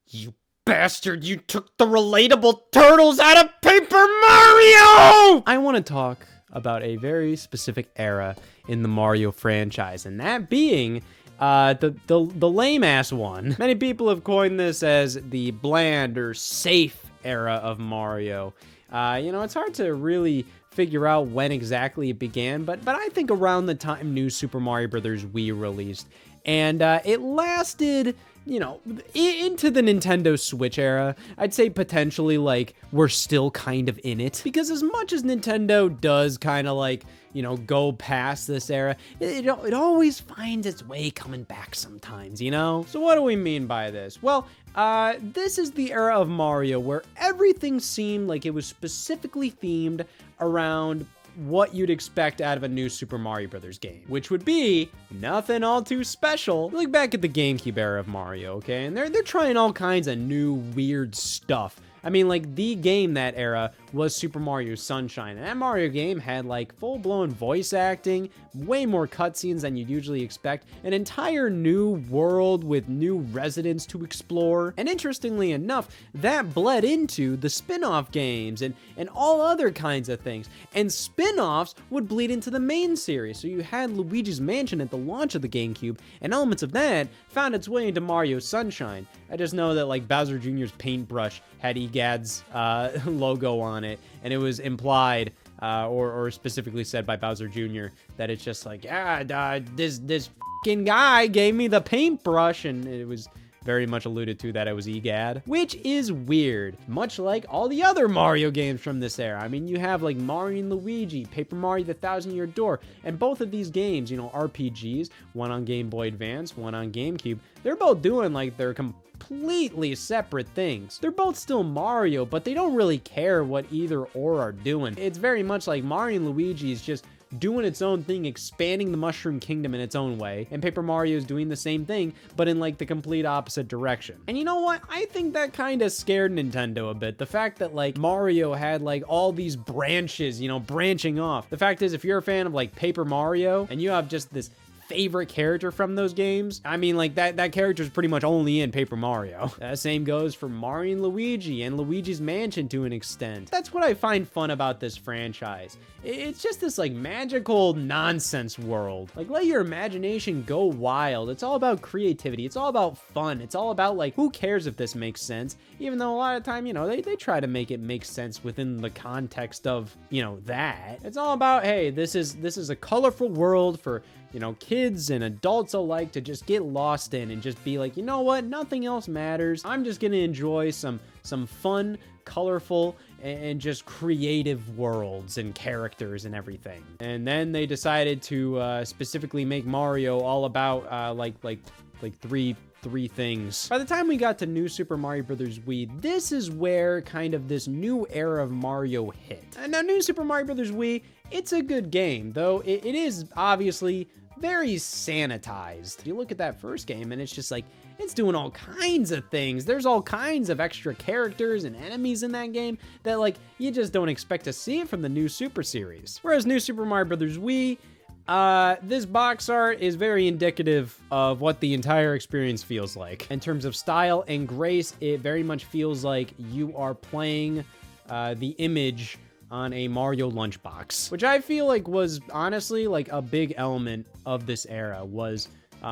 You bastard, you took the relatable turtles out of Paper Mario! I want to talk about a very specific era in the Mario franchise, and that being the lame-ass one. Many people have coined this as the bland or safe era of Mario. It's hard to really figure out when exactly it began, but I think around the time New Super Mario Bros. Wii released. And it lasted, into the Nintendo Switch era. I'd say potentially, we're still kind of in it. Because as much as Nintendo does kind of, go past this era, it always finds its way coming back sometimes, So what do we mean by this? Well, this is the era of Mario where everything seemed like it was specifically themed around what you'd expect out of a new Super Mario Bros. Game, which would be nothing all too special. Look back at the GameCube era of Mario, okay? And they're trying all kinds of new weird stuff. I mean, the game that era was Super Mario Sunshine. And that Mario game had, full-blown voice acting, way more cutscenes than you'd usually expect, an entire new world with new residents to explore. And interestingly enough, that bled into the spin-off games and all other kinds of things. And spin-offs would bleed into the main series. So you had Luigi's Mansion at the launch of the GameCube, and elements of that found its way into Mario Sunshine. I just know that, Bowser Jr.'s paintbrush had EGAD's logo on it, and it was implied or specifically said by Bowser Jr. that it's just this fucking guy gave me the paintbrush, and it was very much alluded to that it was EGAD, which is weird, much like all the other Mario games from this era. I mean, you have Mario and Luigi, Paper Mario the Thousand Year Door, and both of these games, RPGs, one on Game Boy Advance, one on GameCube, they're both doing their completely separate things. They're both still Mario, but they don't really care what either or are doing. It's very much like Mario and Luigi is just doing its own thing, expanding the Mushroom Kingdom in its own way, and Paper Mario is doing the same thing, but in the complete opposite direction. And you know what? I think that kind of scared Nintendo a bit. The fact that Mario had all these branches, branching off. The fact is, if you're a fan of Paper Mario and you have just this favorite character from those games, I mean, that character is pretty much only in Paper Mario. Same goes for Mario and Luigi and Luigi's Mansion to an extent. That's what I find fun about this franchise. It's just this magical nonsense world. Let your imagination go wild. It's all about creativity. It's all about fun. It's all about who cares if this makes sense? Even though a lot of time, they try to make it make sense within the context of, that. It's all about, hey, this is a colorful world for kids and adults alike to just get lost in and just be you know what, nothing else matters. I'm just gonna enjoy some fun, colorful, and just creative worlds and characters and everything. And then they decided to specifically make Mario all about three things. By the time we got to New Super Mario Bros. Wii, this is where kind of this new era of Mario hit. And now New Super Mario Bros. Wii, it's a good game, though it is obviously very sanitized. You look at that first game and it's just it's doing all kinds of things. There's all kinds of extra characters and enemies in that game that you just don't expect to see it from the New Super series. Whereas New Super Mario Bros. Wii, this box art is very indicative of what the entire experience feels like. In terms of style and grace, it very much feels like you are playing the image on a Mario lunchbox, which I feel was honestly a big element of this era was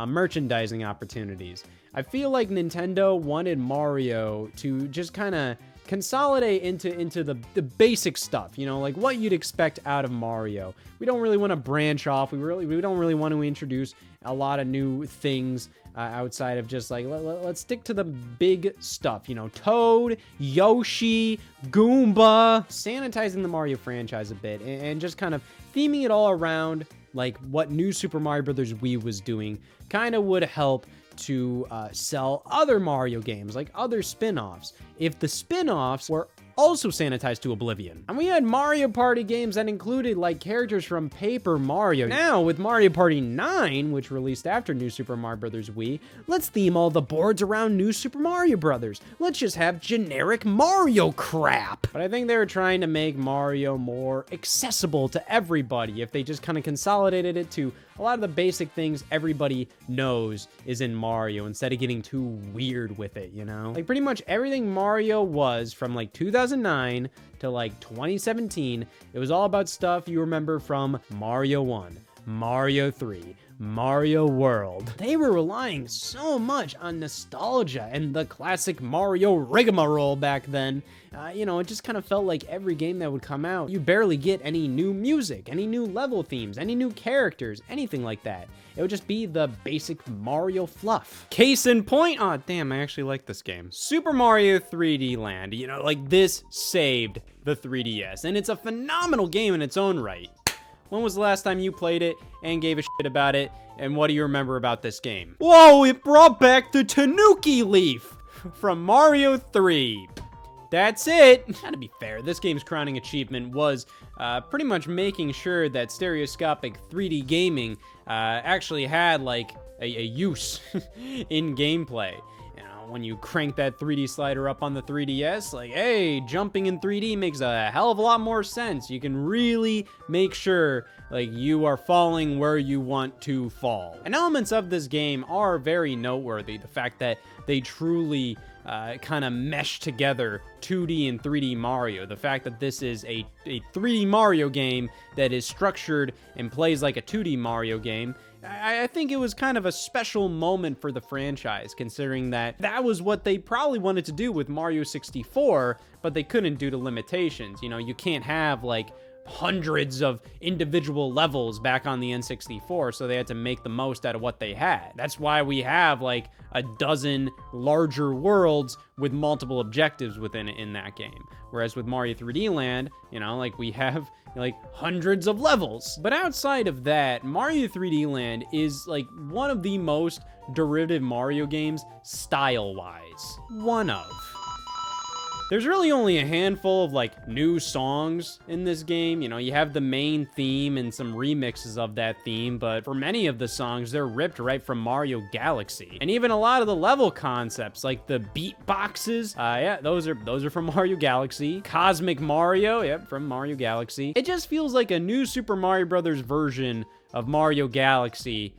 merchandising opportunities. I feel like Nintendo wanted Mario to just kind of consolidate into the basic stuff, what you'd expect out of Mario. We don't really want to branch off. We don't really want to introduce a lot of new things outside of just let's stick to the big stuff, Toad, Yoshi, Goomba, sanitizing the Mario franchise a bit and just kind of theming it all around what New Super Mario Bros. Wii was doing kind of would help to sell other Mario games, other spin-offs. If the spin-offs were also sanitized to oblivion. And we had Mario Party games that included like characters from Paper Mario. Now with Mario Party 9, which released after New Super Mario Bros. Wii, let's theme all the boards around New Super Mario Bros. Let's just have generic Mario crap. But I think they were trying to make Mario more accessible to everybody if they just kind of consolidated it to a lot of the basic things everybody knows is in Mario instead of getting too weird with it, you know? Like pretty much everything Mario was from like 2009 to like 2017, it was all about stuff you remember from Mario 1, Mario 3, Mario World. They were relying so much on nostalgia and the classic Mario rigmarole back then. You know, it just kind of felt like every game that would come out, you barely get any new music, any new level themes, any new characters, anything like that. It would just be the basic Mario fluff. Case in point, oh damn, I actually like this game. Super Mario 3D Land, you know, like this saved the 3DS, and it's a phenomenal game in its own right. When was the last time you played it and gave a shit about it? And what do you remember about this game? Whoa, it brought back the Tanuki Leaf from Mario 3. That's it. Now, to be fair, this game's crowning achievement was pretty much making sure that stereoscopic 3D gaming actually had like a use in gameplay. When you crank that 3D slider up on the 3DS, like, hey, jumping in 3D makes a hell of a lot more sense. You can really make sure, like, you are falling where you want to fall. And elements of this game are very noteworthy. The fact that they truly kind of mesh together 2D and 3D Mario. The fact that this is a 3D Mario game that is structured and plays like a 2D Mario game. I think it was kind of a special moment for the franchise, considering that that was what they probably wanted to do with Mario 64, but they couldn't due to limitations. You know, you can't have like hundreds of individual levels back on the N64, so they had to make the most out of what they had. That's why we have like a dozen larger worlds with multiple objectives within it in that game. Whereas with Mario 3D Land, you know, like we have like hundreds of levels. But outside of that, Mario 3D Land is like one of the most derivative Mario games style-wise. One of. There's really only a handful of like new songs in this game. You know, you have the main theme and some remixes of that theme, but for many of the songs, they're ripped right from Mario Galaxy. And even a lot of the level concepts, like the beatboxes, yeah, those are from Mario Galaxy. Cosmic Mario, yep, from Mario Galaxy. It just feels like a new Super Mario Brothers version of Mario Galaxy,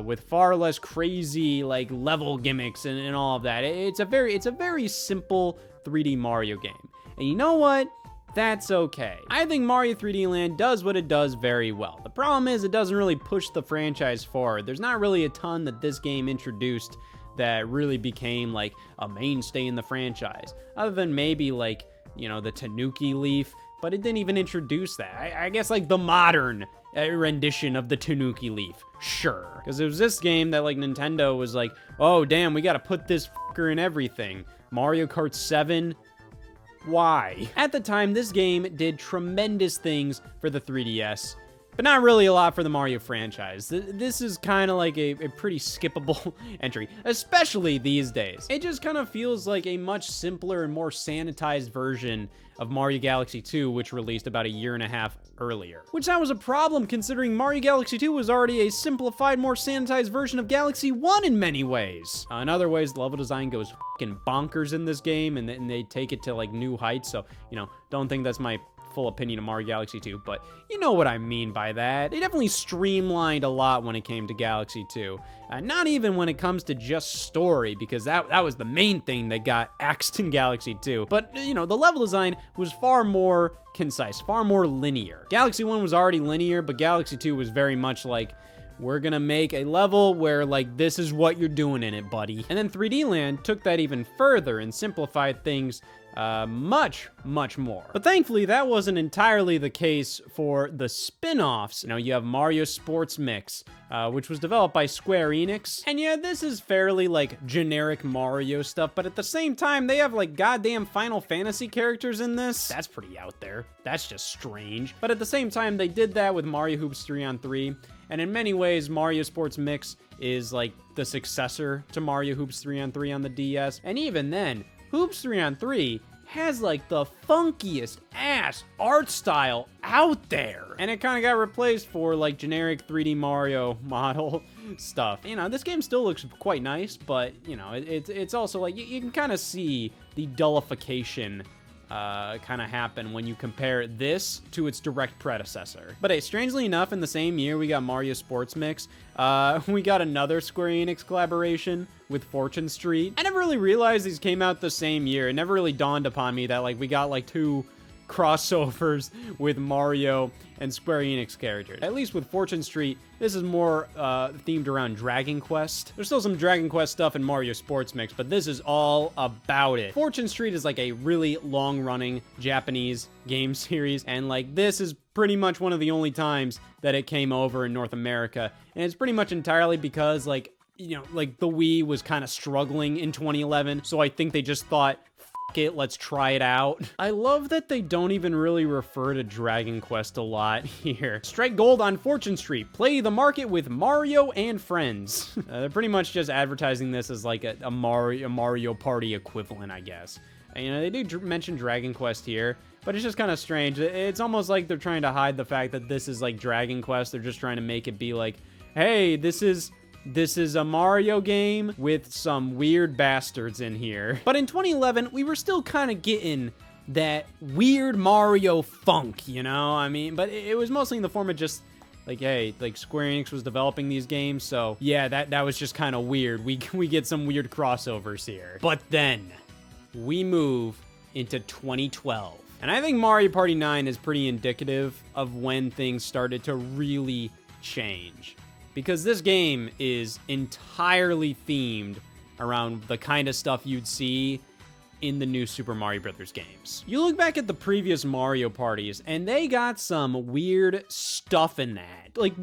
with far less crazy like level gimmicks and all of that. It's a very simple 3D Mario game. And you know what? That's okay. I think Mario 3D Land does what it does very well. The problem is it doesn't really push the franchise forward. There's not really a ton that this game introduced that really became like a mainstay in the franchise, other than maybe like, you know, the Tanuki Leaf, but it didn't even introduce that. I guess like the modern rendition of the Tanuki Leaf, sure. Because it was this game that like Nintendo was like, oh damn, we gotta put this fucker in everything. Mario Kart 7? Why? At the time, this game did tremendous things for the 3DS, but not really a lot for the Mario franchise. This is kind of like a pretty skippable entry, especially these days. It just kind of feels like a much simpler and more sanitized version of Mario Galaxy 2, which released about a year and a half earlier. Which that was a problem considering Mario Galaxy 2 was already a simplified, more sanitized version of Galaxy 1 in many ways. In other ways, the level design goes fucking bonkers in this game, and they take it to like new heights, so, you know, don't think that's my full opinion of Mario Galaxy 2, but you know what I mean by that. They definitely streamlined a lot when it came to Galaxy 2. Not even when it comes to just story, because that was the main thing that got axed in Galaxy 2. But, you know, the level design was far more concise, far more linear. Galaxy 1 was already linear, but Galaxy 2 was very much like, we're gonna make a level where, like, this is what you're doing in it, buddy. And then 3D Land took that even further and simplified things much more. But thankfully, that wasn't entirely the case for the spin-offs. You know, you have Mario Sports Mix, which was developed by Square Enix. And yeah, this is fairly, like, generic Mario stuff, but at the same time, they have, like, goddamn Final Fantasy characters in this. That's pretty out there. That's just strange. But at the same time, they did that with Mario Hoops 3-on-3, and in many ways, Mario Sports Mix is, like, the successor to Mario Hoops 3-on-3 on the DS. And even then, Hoops 3-on-3 has like the funkiest ass art style out there. And it kind of got replaced for like generic 3D Mario model stuff. You know, this game still looks quite nice, but you know, it's also like you can kind of see the dullification kind of happen when you compare this to its direct predecessor. But hey, strangely enough, in the same year, we got Mario Sports Mix. We got another Square Enix collaboration with Fortune Street. I never really realized these came out the same year. It never really dawned upon me that like we got like two crossovers with Mario and Square Enix characters. At least with Fortune Street, this is more themed around Dragon Quest. There's still some Dragon Quest stuff in Mario Sports Mix, but this is all about it. Fortune Street is like a really long-running Japanese game series, and like this is pretty much one of the only times that it came over in North America, and it's pretty much entirely because like, you know, like the Wii was kind of struggling in 2011, so I think they just thought, it, let's try it out. I love that they don't even really refer to Dragon Quest a lot here. Strike gold on Fortune Street. Play the market with Mario and friends. They're pretty much just advertising this as like a Mario Party equivalent, I guess. And, you know, they do mention Dragon Quest here, but it's just kind of strange. It's almost like they're trying to hide the fact that this is like Dragon Quest. They're just trying to make it be like, hey, this is a Mario game with some weird bastards in here. But in 2011, we were still kind of getting that weird Mario funk, you know? I mean, but it was mostly in the form of just like, hey, like Square Enix was developing these games, so yeah, that was just kind of weird. We get some weird crossovers here. But then we move into 2012. And I think Mario Party 9 is pretty indicative of when things started to really change. Because this game is entirely themed around the kind of stuff you'd see in the new Super Mario Brothers games. You look back at the previous Mario parties, and they got some weird stuff in that. Like,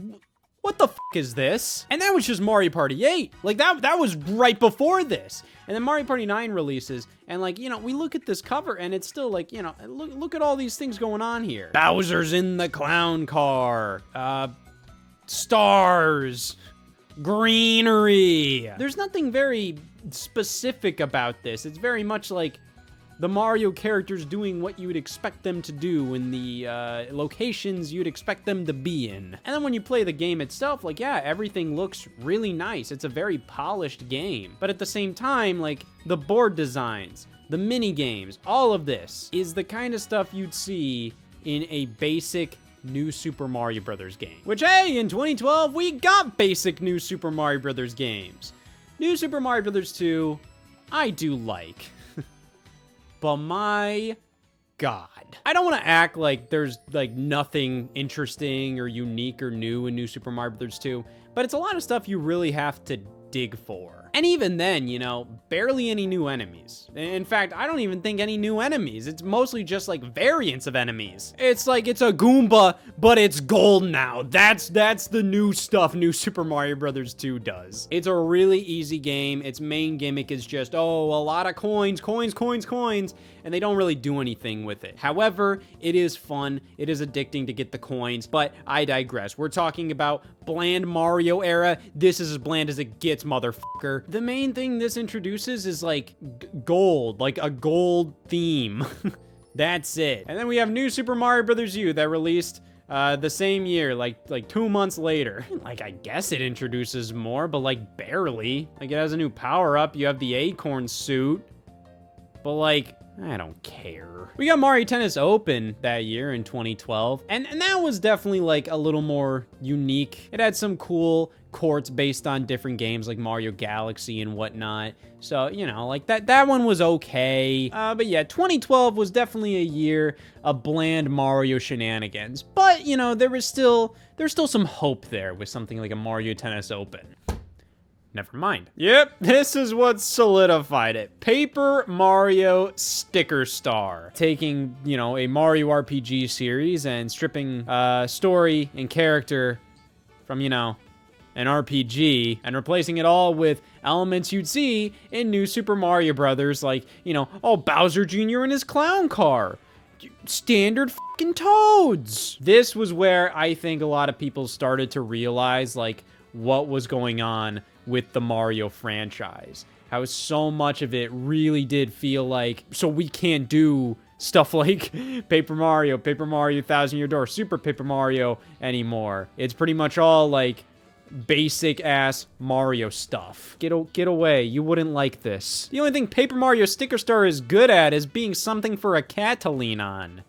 what the f is this? And that was just Mario Party 8. Like, that was right before this. And then Mario Party 9 releases, and like, you know, we look at this cover, and it's still like, you know, look at all these things going on here. Bowser's in the clown car. Stars, greenery. There's nothing very specific about this. It's very much like the Mario characters doing what you would expect them to do in the locations you'd expect them to be in. And then when you play the game itself, like, yeah, everything looks really nice. It's a very polished game. But at the same time, like, the board designs, the mini games, all of this is the kind of stuff you'd see in a basic new Super Mario Brothers game. Which, hey, in 2012, we got basic new Super Mario Brothers games. New Super Mario Brothers 2, I do like. But my God. I don't want to act like there's like nothing interesting or unique or new in new Super Mario Brothers 2, but it's a lot of stuff you really have to dig for. And even then, you know, barely any new enemies. In fact, I don't even think any new enemies. It's mostly just like variants of enemies. It's like it's a Goomba, but it's gold now. That's the new stuff new Super Mario Brothers 2 does. It's a really easy game. Its main gimmick is just, oh, a lot of coins, and they don't really do anything with it. However, it is fun. It is addicting to get the coins, but I digress. We're talking about bland Mario era. This is as bland as it gets, motherfucker. The main thing this introduces is like gold, like a gold theme. That's it. And then we have new Super Mario Bros. U that released the same year, like 2 months later. Like, I guess it introduces more, but like barely. Like, it has a new power-up. You have the acorn suit. But like, I don't care. We got Mario Tennis Open that year in 2012, and that was definitely like a little more unique. It had some cool courts based on different games like Mario Galaxy and whatnot. So, you know, like that one was okay. But yeah, 2012 was definitely a year of bland Mario shenanigans. But, you know, there's still some hope there with something like a Mario Tennis Open. Never mind. Yep, this is what solidified it. Paper Mario Sticker Star. Taking, you know, a Mario RPG series and stripping story and character from, you know, an RPG and replacing it all with elements you'd see in New Super Mario Brothers, like, you know, oh, Bowser Jr. in his clown car. Standard fucking Toads. This was where I think a lot of people started to realize, like, what was going on with the Mario franchise. how so much of it really did feel like, so we can't do stuff like Paper Mario 1000 Year Door, Super Paper Mario anymore. It's pretty much all like basic ass Mario stuff. Get away. You wouldn't like this. The only thing Paper Mario Sticker Star is good at is being something for a cat to lean on.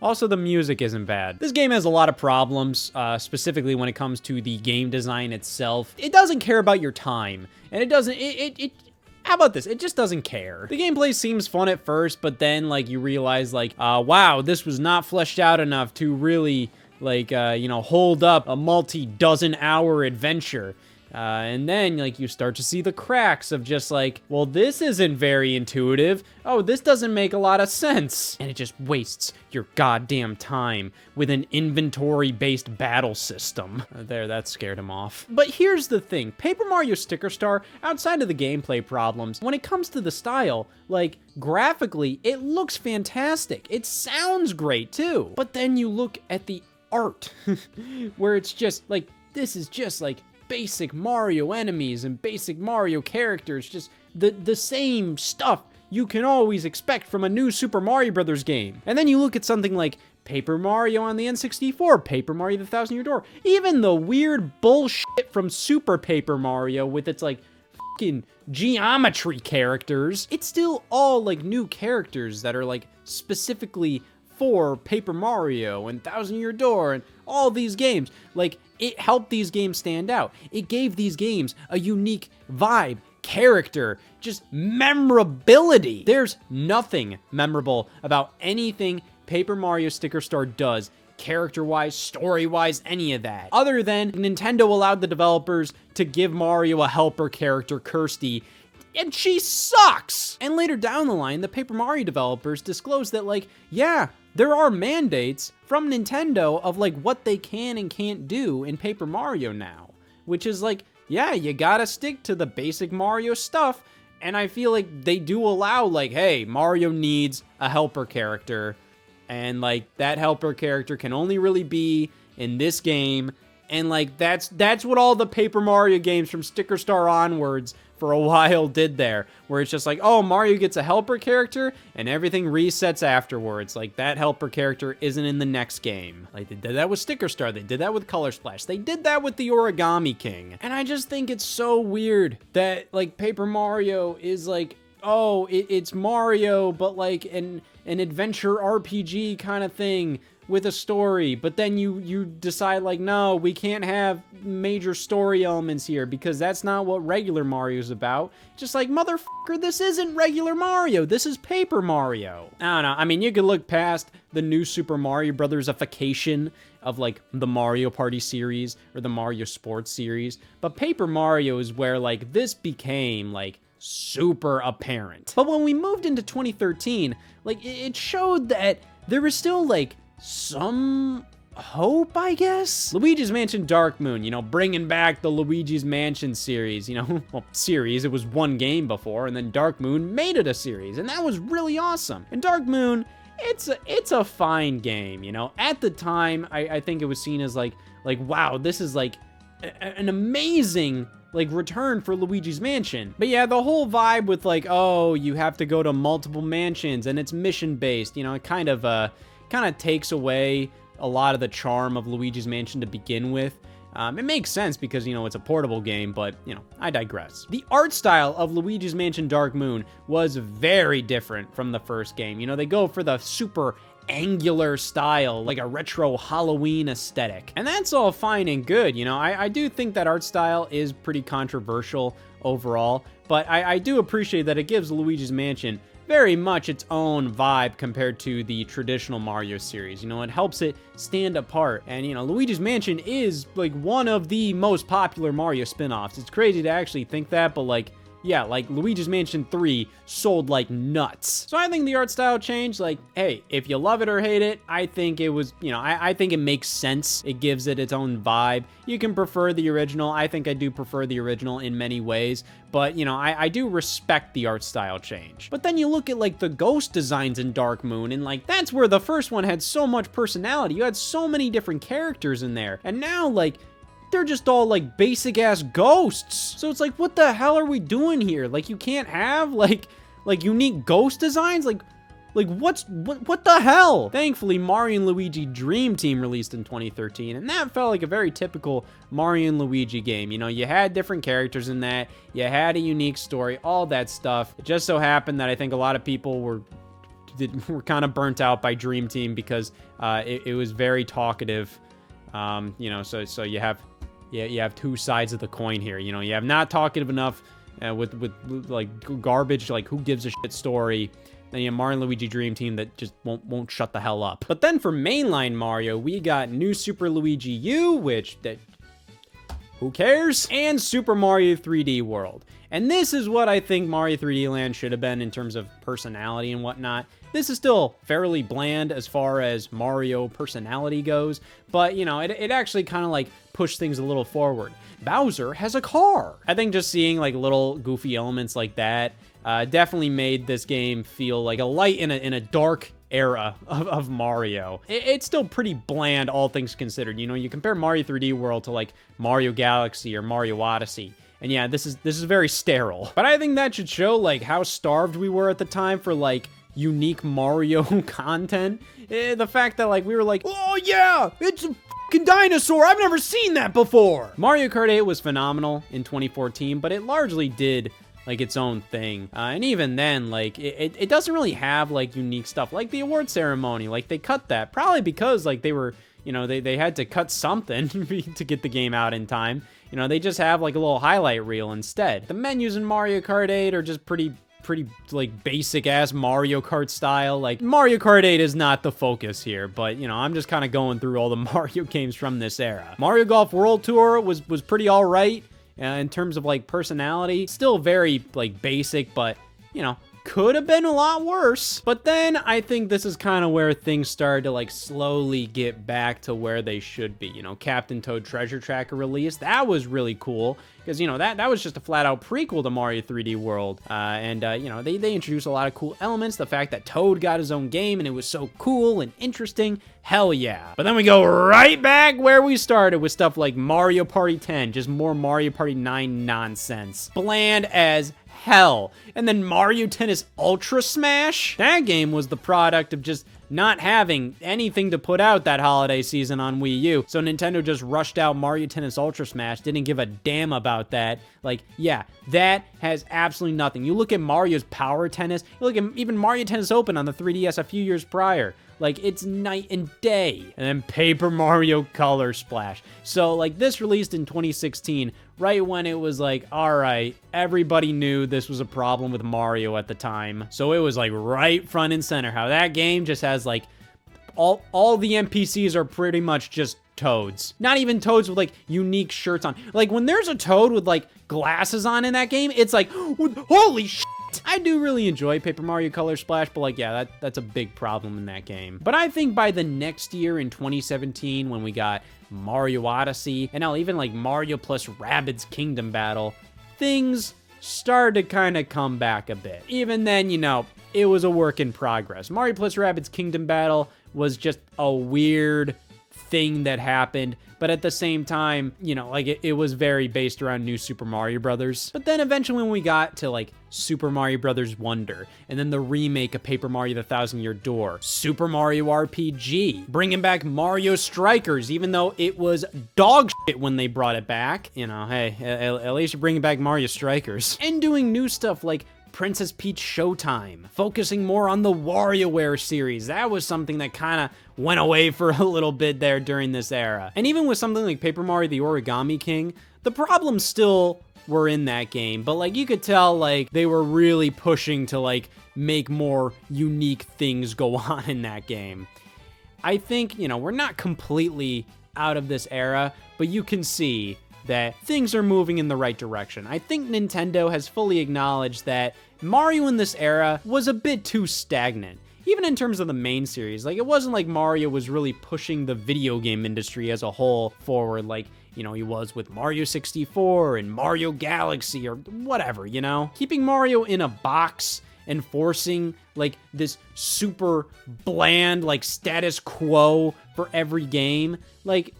Also, the music isn't bad. This game has a lot of problems, specifically when it comes to the game design itself. It doesn't care about your time, and how about this? It just doesn't care. The gameplay seems fun at first, but then, like, you realize, like, wow, this was not fleshed out enough to really, like, you know, hold up a multi-dozen-hour adventure. And then, like, you start to see the cracks of just like, well, this isn't very intuitive. Oh, this doesn't make a lot of sense. And it just wastes your goddamn time with an inventory-based battle system. There, that scared him off. But here's the thing. Paper Mario Sticker Star, outside of the gameplay problems, when it comes to the style, like, graphically, it looks fantastic. It sounds great, too. But then you look at the art, where it's just, like, this is just, like, basic Mario enemies and basic Mario characters, just the same stuff you can always expect from a new Super Mario Brothers game. And then you look at something like Paper Mario on the N64, Paper Mario the 1000 Year Door, even the weird bullshit from Super Paper Mario with its like fucking geometry characters. It's still all like new characters that are like specifically for Paper Mario and 1000 Year Door and all these games. Like, it helped these games stand out. It gave these games a unique vibe, character, just memorability. There's nothing memorable about anything Paper Mario Sticker Star does, character-wise, story-wise, any of that. Other than Nintendo allowed the developers to give Mario a helper character, Kirsty, and she sucks! And later down the line, the Paper Mario developers disclosed that, like, yeah, there are mandates from Nintendo of, like, what they can and can't do in Paper Mario now. Which is, like, yeah, you gotta stick to the basic Mario stuff, and I feel like they do allow, like, hey, Mario needs a helper character, and, like, that helper character can only really be in this game, and, like, that's what all the Paper Mario games from Sticker Star onwards for a while did there, where it's just like, oh, Mario gets a helper character, and everything resets afterwards. Like, that helper character isn't in the next game. Like, they did that with Sticker Star, they did that with Color Splash, they did that with the Origami King. And I just think it's so weird that, like, Paper Mario is like, oh, it's Mario, but like an adventure RPG kind of thing with a story, but then you decide like, no, we can't have major story elements here because that's not what regular Mario's about. Just like, motherfucker, this isn't regular Mario, this is Paper Mario. I don't know, I mean, you could look past the new Super Mario Brothers-ification of like the Mario Party series or the Mario Sports series, but Paper Mario is where like this became like super apparent. But when we moved into 2013, like it showed that there was still like some hope, I guess? Luigi's Mansion Dark Moon, you know, bringing back the Luigi's Mansion series, you know, well, series, it was one game before, and then Dark Moon made it a series, and that was really awesome. And Dark Moon, it's a fine game, you know? At the time, I think it was seen as like, wow, this is like an amazing like return for Luigi's Mansion. But yeah, the whole vibe with like, oh, you have to go to multiple mansions and it's mission based, you know, it kind of takes away a lot of the charm of Luigi's Mansion to begin with. It makes sense because, you know, it's a portable game, but, you know, I digress. The art style of Luigi's Mansion Dark Moon was very different from the first game. You know, they go for the super angular style, like a retro Halloween aesthetic. And that's all fine and good, you know. I do think that art style is pretty controversial overall, but I do appreciate that it gives Luigi's Mansion very much its own vibe compared to the traditional Mario series. You know, it helps it stand apart. And, you know, Luigi's Mansion is, like, one of the most popular Mario spin-offs. It's crazy to actually think that, but, like, yeah, like, Luigi's Mansion 3 sold like nuts. So I think the art style changed. Like, hey, if you love it or hate it, I think it was, you know, I think it makes sense. It gives it its own vibe. You can prefer the original. I think I do prefer the original in many ways. But, you know, I do respect the art style change. But then you look at, like, the ghost designs in Dark Moon, and, like, that's where the first one had so much personality. You had so many different characters in there. And now, like, they're just all like basic ass ghosts. So it's like, what the hell are we doing here? Like, you can't have like unique ghost designs? Like what the hell? Thankfully, Mario and Luigi Dream Team released in 2013, and that felt like a very typical Mario and Luigi game. You know, you had different characters in that, you had a unique story, all that stuff. It just so happened that I think a lot of people were kind of burnt out by Dream Team because it was very talkative. You know, so you have two sides of the coin here. You know, you have not talkative enough with like garbage, like who gives a shit story. Then you have Mario and Luigi Dream Team that just won't shut the hell up. But then for mainline Mario, we got New Super Luigi U, who cares? And Super Mario 3D World. And this is what I think Mario 3D Land should have been in terms of personality and whatnot. This is still fairly bland as far as Mario personality goes, but you know, it actually kind of like pushed things a little forward. Bowser has a car. I think just seeing like little goofy elements like that definitely made this game feel like a light in a dark era of Mario. It's still pretty bland, all things considered. You know, you compare Mario 3D World to like Mario Galaxy or Mario Odyssey, and yeah, this is very sterile. But I think that should show like how starved we were at the time for like unique Mario content. The fact that like we were like, oh yeah, it's a fucking dinosaur, I've never seen that before. Mario Kart 8 was phenomenal in 2014, but it largely did like its own thing. And even then, like it doesn't really have like unique stuff like the award ceremony. Like they cut that probably because like they were, you know, they had to cut something to get the game out in time. You know, they just have like a little highlight reel instead. The menus in Mario Kart 8 are just pretty like basic ass Mario Kart style. Like Mario Kart 8 is not the focus here, but you know, I'm just kind of going through all the Mario games from this era. Mario Golf World Tour was pretty all right in terms of like personality. Still very like basic, but you know, could have been a lot worse. But then I think this is kind of where things started to like slowly get back to where they should be. You know, Captain Toad Treasure Tracker release, that was really cool because, you know, that was just a flat out prequel to Mario 3D World. You know, they introduced a lot of cool elements. The fact that Toad got his own game and it was so cool and interesting, hell yeah. But then we go right back where we started with stuff like Mario Party 10, just more Mario Party 9 nonsense. Bland as hell. And then Mario Tennis Ultra Smash? That game was the product of just not having anything to put out that holiday season on Wii U. So Nintendo just rushed out Mario Tennis Ultra Smash, didn't give a damn about that. Like, yeah, that has absolutely nothing. You look at Mario's Power Tennis, you look at even Mario Tennis Open on the 3DS a few years prior. Like, it's night and day. And then Paper Mario Color Splash. So, like, this released in 2016, right when it was like, all right, everybody knew this was a problem with Mario at the time. So it was, like, right front and center. How that game just has, like, all the NPCs are pretty much just Toads. Not even Toads with, like, unique shirts on. Like, when there's a Toad with, like, glasses on in that game, it's like, holy shit. I do really enjoy Paper Mario Color Splash, but like, yeah, that's a big problem in that game. But I think by the next year in 2017, when we got Mario Odyssey, and now even like Mario plus Rabbids Kingdom Battle, things started to kind of come back a bit. Even then, you know, it was a work in progress. Mario plus Rabbids Kingdom Battle was just a weird thing that happened, but at the same time, you know, like it was very based around New Super Mario Brothers. But then eventually when we got to like Super Mario Brothers Wonder, and then the remake of Paper Mario the Thousand Year Door, Super Mario RPG, bringing back Mario Strikers, even though it was dog shit when they brought it back. You know, hey, at least you're bringing back Mario Strikers. And doing new stuff like Princess Peach Showtime, focusing more on the WarioWare series. That was something that kind of went away for a little bit there during this era. And even with something like Paper Mario the Origami King, the problems still were in that game, but like you could tell like they were really pushing to like make more unique things go on in that game. I think, you know, we're not completely out of this era, but you can see that things are moving in the right direction. I think Nintendo has fully acknowledged that Mario in this era was a bit too stagnant. Even in terms of the main series, like it wasn't like Mario was really pushing the video game industry as a whole forward like, you know, he was with Mario 64 and Mario Galaxy or whatever, you know? Keeping Mario in a box and forcing like this super bland like status quo for every game, like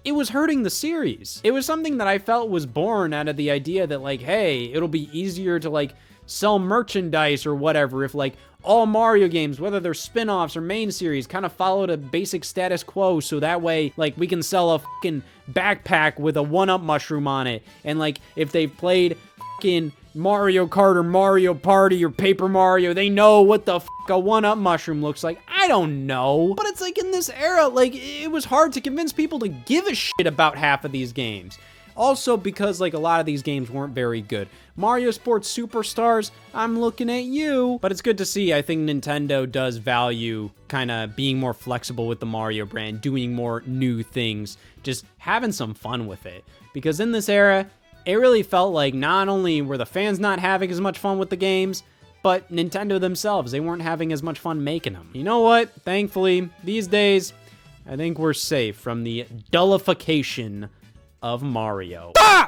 it was hurting the series. It was something that I felt was born out of the idea that like, hey, it'll be easier to like sell merchandise or whatever if like all Mario games, whether they're spin-offs or main series, kind of followed a basic status quo, so that way, like, we can sell a fucking backpack with a 1-up mushroom on it, and like, if they've played fucking Mario Kart or Mario Party or Paper Mario, they know what the fuck a 1-up mushroom looks like. I don't know. But it's like in this era, like, it was hard to convince people to give a shit about half of these games. Also because, like, a lot of these games weren't very good. Mario Sports Superstars, I'm looking at you. But it's good to see. I think Nintendo does value kind of being more flexible with the Mario brand, doing more new things, just having some fun with it. Because in this era, it really felt like not only were the fans not having as much fun with the games, but Nintendo themselves, they weren't having as much fun making them. You know what? Thankfully, these days, I think we're safe from the dullification of Mario. Ah!